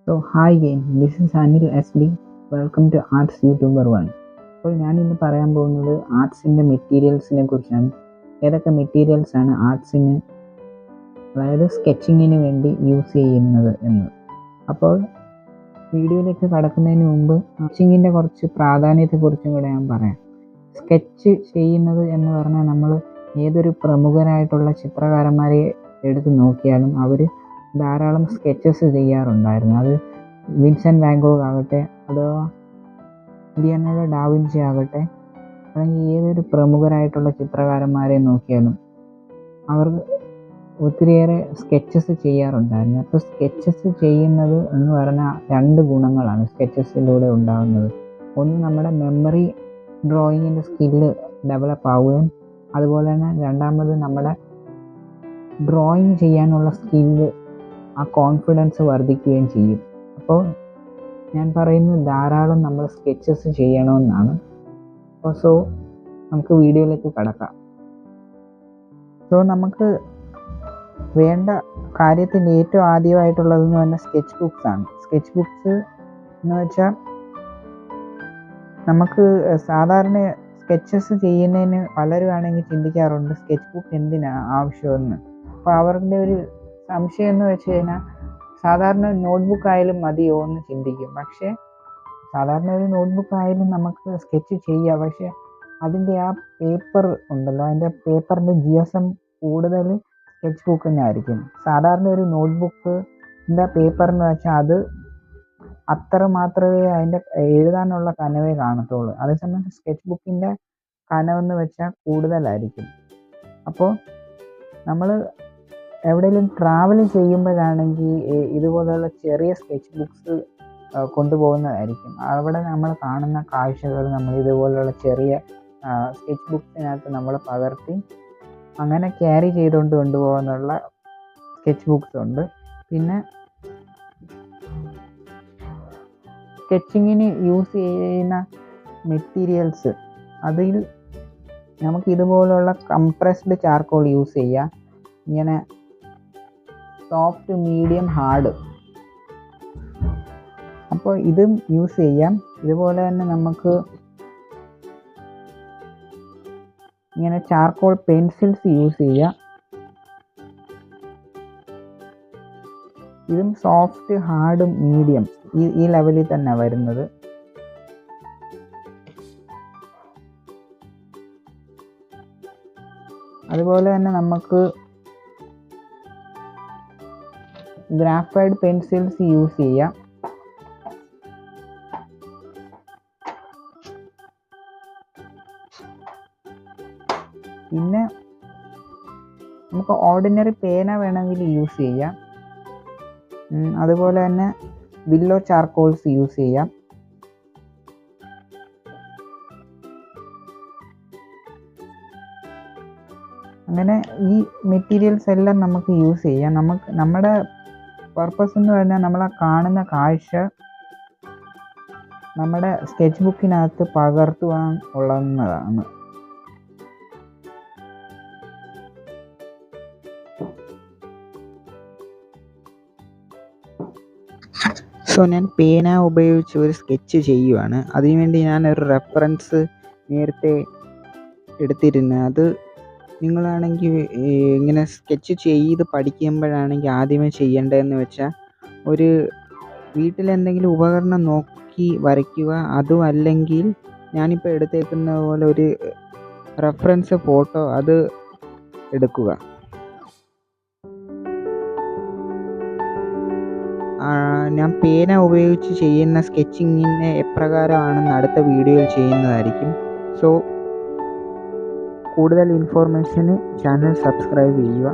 So, hi again, this is Anil SD. Welcome to Arts YouTuber 1. അപ്പോൾ ഞാനിന്ന് പറയാൻ പോകുന്നത് ആർട്സിൻ്റെ മെറ്റീരിയൽസിനെ കുറിച്ചാണ്. ഏതൊക്കെ മെറ്റീരിയൽസാണ് ആർട്സിന്, അതായത് സ്കെച്ചിങ്ങിന് വേണ്ടി യൂസ് ചെയ്യുന്നത് എന്ന്. അപ്പോൾ വീഡിയോയിലേക്ക് കടക്കുന്നതിന് മുമ്പ് സ്കെച്ചിങ്ങിൻ്റെ കുറച്ച് പ്രാധാന്യത്തെക്കുറിച്ചും കൂടെ ഞാൻ പറയാം. സ്കെച്ച് ചെയ്യുന്നത് എന്ന് പറഞ്ഞാൽ നമ്മൾ ഏതൊരു പ്രമുഖരായിട്ടുള്ള ചിത്രകാരന്മാരെ എടുത്ത് നോക്കിയാലും അവർ ധാരാളം സ്കെച്ചസ് ചെയ്യാറുണ്ടായിരുന്നു. അത് വിൻസെൻ്റ് വാൻ ഗോഗ് ആകട്ടെ, അഥവാ ലിയനാർഡോ ഡാവിഞ്ചി ആകട്ടെ, അല്ലെങ്കിൽ ഏതൊരു പ്രമുഖരായിട്ടുള്ള ചിത്രകാരന്മാരെ നോക്കിയാലും അവർ ഒത്തിരിയേറെ സ്കെച്ചസ് ചെയ്യാറുണ്ടായിരുന്നു. അപ്പോൾ സ്കെച്ചസ് ചെയ്യുന്നത് എന്ന് പറഞ്ഞാൽ രണ്ട് ഗുണങ്ങളാണ് സ്കെച്ചസിലൂടെ ഉണ്ടാകുന്നത്. ഒന്ന്, നമ്മുടെ മെമ്മറി ഡ്രോയിങ്ങിൻ്റെ സ്കില്ല് ഡെവലപ്പ് ആവുകയും അതുപോലെ തന്നെ രണ്ടാമത് നമ്മുടെ ഡ്രോയിങ് ചെയ്യാനുള്ള സ്കില്ല്, ആ കോൺഫിഡൻസ് വർദ്ധിക്കുകയും ചെയ്യും. അപ്പോൾ ഞാൻ പറയുന്നത് ധാരാളം നമ്മൾ സ്കെച്ചസ് ചെയ്യണമെന്നാണ്. സോ നമുക്ക് വീഡിയോയിലേക്ക് കടക്കാം. സോ നമുക്ക് വേണ്ട കാര്യത്തിൻ്റെ ഏറ്റവും ആദ്യമായിട്ടുള്ളതെന്ന് പറഞ്ഞാൽ സ്കെച്ച് ബുക്സ് ആണ്. സ്കെച്ച് ബുക്സ് എന്ന് വെച്ചാൽ നമുക്ക് സാധാരണ സ്കെച്ചസ് ചെയ്യുന്നതിന് പലരും ആണെങ്കിൽ ചിന്തിക്കാറുണ്ട് സ്കെച്ച് ബുക്ക് എന്തിനാണ് ആവശ്യമെന്ന്. അപ്പോൾ അവരുടെ ഒരു സംശയം എന്ന് വെച്ച് കഴിഞ്ഞാൽ സാധാരണ നോട്ട്ബുക്ക് ആയാലും മതിയോ എന്ന് ചിന്തിക്കും. പക്ഷേ സാധാരണ ഒരു നോട്ട്ബുക്ക് ആയാലും നമുക്ക് സ്കെച്ച് ചെയ്യാം. പക്ഷേ അതിൻ്റെ ആ പേപ്പർ ഉണ്ടല്ലോ, അതിൻ്റെ പേപ്പറിൻ്റെ GSM കൂടുതൽ സ്കെച്ച് ബുക്കിനായിരിക്കും. സാധാരണ ഒരു നോട്ട്ബുക്കിൻ്റെ പേപ്പറിന് വെച്ചാൽ അത് അത്ര മാത്രമേ അതിൻ്റെ എഴുതാനുള്ള കനവേ കാണത്തുള്ളൂ. അതേസമയം സ്കെച്ച് ബുക്കിൻ്റെ കനവെന്ന് വെച്ചാൽ കൂടുതലായിരിക്കും. അപ്പോൾ നമ്മൾ എവിടെയെങ്കിലും ട്രാവൽ ചെയ്യുമ്പോഴാണെങ്കിൽ ഇതുപോലെയുള്ള ചെറിയ സ്കെച്ച് ബുക്സ് കൊണ്ടുപോകുന്നതായിരിക്കും. അവിടെ നമ്മൾ കാണുന്ന കാഴ്ചകൾ നമ്മൾ ഇതുപോലെയുള്ള ചെറിയ സ്കെച്ച് ബുക്സിനകത്ത് നമ്മൾ പകർത്തി അങ്ങനെ ക്യാരി ചെയ്തുകൊണ്ട് കൊണ്ടുപോകാനുള്ള സ്കെച്ച് ബുക്സ് ഉണ്ട്. പിന്നെ സ്കെച്ചിങ്ങിന് യൂസ് ചെയ്യുന്ന മെറ്റീരിയൽസ്, അതിൽ നമുക്ക് ഇതുപോലുള്ള കംപ്രസ്ഡ് ചാർക്കോൾ യൂസ് ചെയ്യാം. ഇങ്ങനെ സോഫ്റ്റ്, മീഡിയം, ഹാർഡ്, അപ്പോൾ ഇതും യൂസ് ചെയ്യാം. ഇതുപോലെ തന്നെ നമുക്ക് ഇങ്ങനെ ചാർക്കോൾ പെൻസിൽസ് യൂസ് ചെയ്യാം. ഇതും സോഫ്റ്റ്, ഹാർഡും മീഡിയം ഈ ലെവലിൽ തന്നെ വരുന്നത്. അതുപോലെ തന്നെ നമുക്ക് ഗ്രാഫൈഡ് പെൻസിൽസ് യൂസ് ചെയ്യാം. പിന്നെ നമുക്ക് ഓർഡിനറി പേന വേണമെങ്കിൽ യൂസ് ചെയ്യാം. അതുപോലെ തന്നെ വില്ലോ ചാർക്കോൾസ് യൂസ് ചെയ്യാം. അങ്ങനെ ഈ മെറ്റീരിയൽസ് എല്ലാം നമുക്ക് യൂസ് ചെയ്യാം. നമ്മുടെ പർപ്പസ് എന്ന് പറഞ്ഞാൽ നമ്മൾ ആ കാണുന്ന കാഴ്ച നമ്മുടെ സ്കെച്ച് ബുക്കിനകത്ത് പകർത്തുവാൻ ഉള്ളതാണ്. സോ ഞാൻ പേന ഉപയോഗിച്ച് ഒരു സ്കെച്ച് ചെയ്യുവാണ്. അതിനുവേണ്ടി ഞാനൊരു റെഫറൻസ് നേരത്തെ എടുത്തിരുന്നു. അത് നിങ്ങളാണെങ്കിൽ ഇങ്ങനെ സ്കെച്ച് ചെയ്ത് പഠിക്കുമ്പോഴാണെങ്കിൽ ആദ്യമേ ചെയ്യേണ്ടതെന്ന് വെച്ചാൽ ഒരു വീട്ടിലെന്തെങ്കിലും ഉപകരണം നോക്കി വരയ്ക്കുക. അതും അല്ലെങ്കിൽ ഞാനിപ്പോൾ എടുത്തേക്കുന്ന പോലെ ഒരു റെഫറൻസ് ഫോട്ടോ അത് എടുക്കുക. ഞാൻ പേന ഉപയോഗിച്ച് ചെയ്യുന്ന സ്കെച്ചിങ്ങിനെ എപ്രകാരമാണെന്ന് അടുത്ത വീഡിയോയിൽ ചെയ്യുന്നതായിരിക്കും. സോ കൂടുതൽ ഇൻഫോർമേഷന് ചാനൽ സബ്സ്ക്രൈബ് ചെയ്യുക.